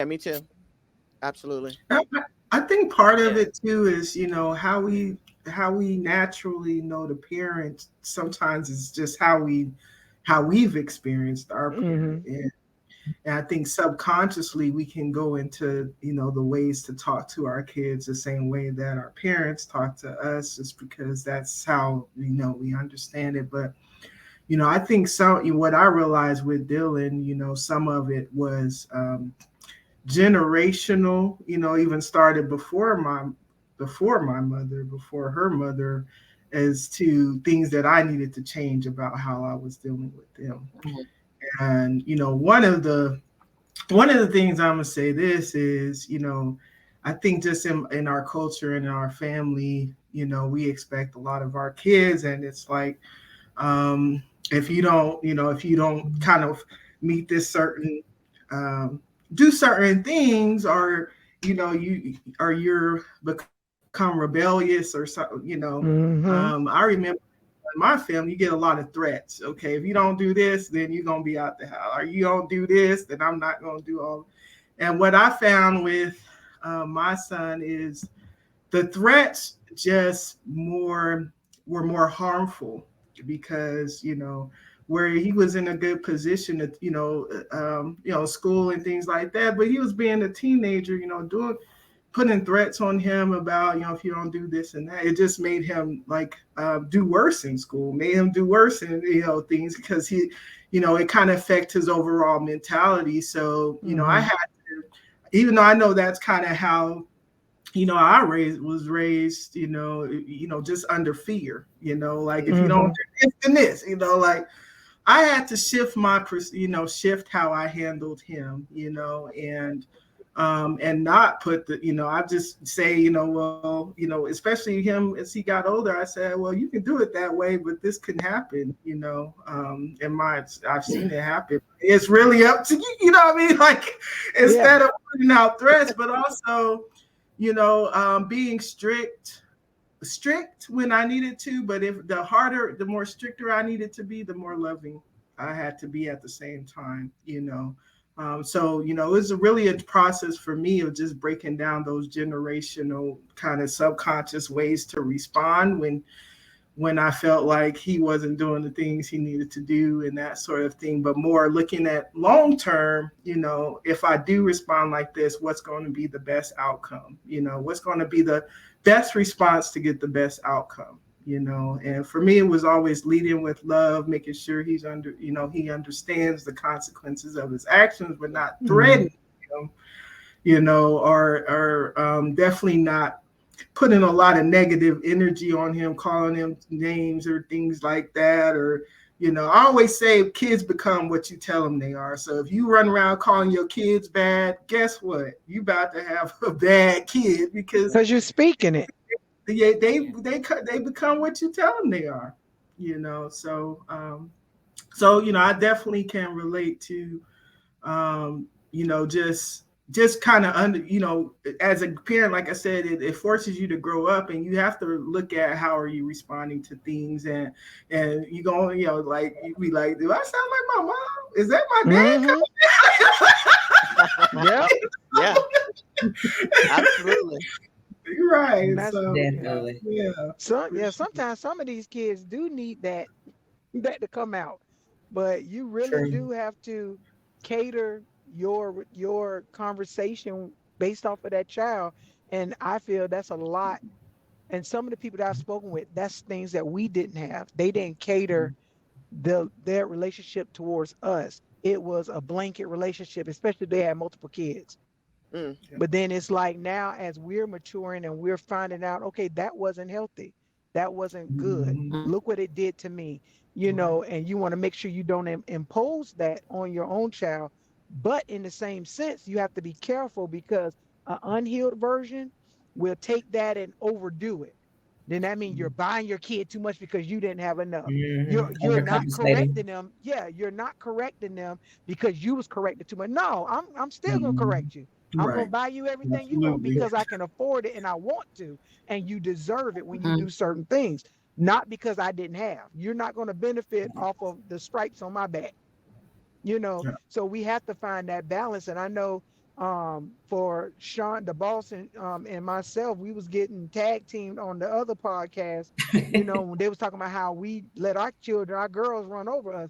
me too. Absolutely. I, I think part of Yeah. it too is, how we naturally know the parents. Sometimes it's just how we've experienced our parent. Mm-hmm. And I think subconsciously we can go into, the ways to talk to our kids the same way that our parents talk to us, just because that's how, we understand it. But, I think what I realized with Dylan, some of it was generational, even started before my mother, before her mother, as to things that I needed to change about how I was dealing with them. And, one of the things I'm gonna say this is, I think just in our culture and in our family, we expect a lot of our kids, and it's like, um, if you don't kind of meet this certain, do certain things, or you're become rebellious, or so, Mm-hmm. I remember in my family, you get a lot of threats. Okay, if you don't do this, then you're gonna be out the house. Or you don't do this, then I'm not gonna do all. And what I found with my son is the threats just more were more harmful, because where he was in a good position to school and things like that, but he was being a teenager, doing putting threats on him about, if you don't do this and that. It just made him like do worse in school, made him do worse in things, because it kind of affect his overall mentality. So I Mm-hmm. had to, even though I know that's kind of how was raised, just under fear, like if you don't Mm-hmm. do this and this, like I had to shift shift how I handled him, and not put I just say, well, especially him as he got older, I said, well, you can do it that way, but this can happen, I've seen it happen. It's really up to you, you know what I mean? Like, Yeah. instead of putting out threats, but also, being strict when I needed to, but if the more stricter I needed to be, the more loving I had to be at the same time, so it's really a process for me of just breaking down those generational kind of subconscious ways to respond when I felt like he wasn't doing the things he needed to do and that sort of thing, but more looking at long term, if I do respond like this, what's going to be the best outcome? What's going to be the best response to get the best outcome? And for me, it was always leading with love, making sure he understands the consequences of his actions, but not Mm-hmm. threatening him, or definitely not putting a lot of negative energy on him, calling him names or things like that. Or, I always say kids become what you tell them they are. So if you run around calling your kids bad, guess what? You about to have a bad kid, because Because you're speaking it. they become what you tell them they are. So I definitely can relate to just kind of under, as a parent, like I said, it forces you to grow up, and you have to look at how are you responding to things, and you go, like you be like, do I sound like my mom? Is that my dad Mm-hmm. Yep. Yeah, absolutely. coming? Right. That's So Definitely. yeah, for yeah. sure. Sometimes some of these kids do need that to come out, but you really True. do have to cater your conversation based off of that child. And I feel that's a lot. And some of the people that I've spoken with, that's things that we didn't have. They didn't cater their relationship towards us. It was a blanket relationship, especially if they had multiple kids. Mm. But then it's like now, as we're maturing and we're finding out, okay, that wasn't healthy. That wasn't good. Mhm. Look what it did to me, Right. and you want to make sure you don't impose that on your own child. But in the same sense, you have to be careful because an unhealed version will take that and overdo it. Then that means you're buying your kid too much because you didn't have enough. You're not Overcompensating. correcting them. Yeah, you're not correcting them because you was corrected too much. No, I'm still gonna Mhm. correct you. I'm going Right. to buy you everything you want Absolutely. because I can afford it and I want to. And you deserve it when you Mhm. do certain things, not because I didn't have. You're not going to benefit off of the stripes on my back. Yeah. So we have to find that balance. And I know For Sean, the boss, and myself, we was getting tag teamed on the other podcast. You know, when they was talking about how we let our children, our girls run over us.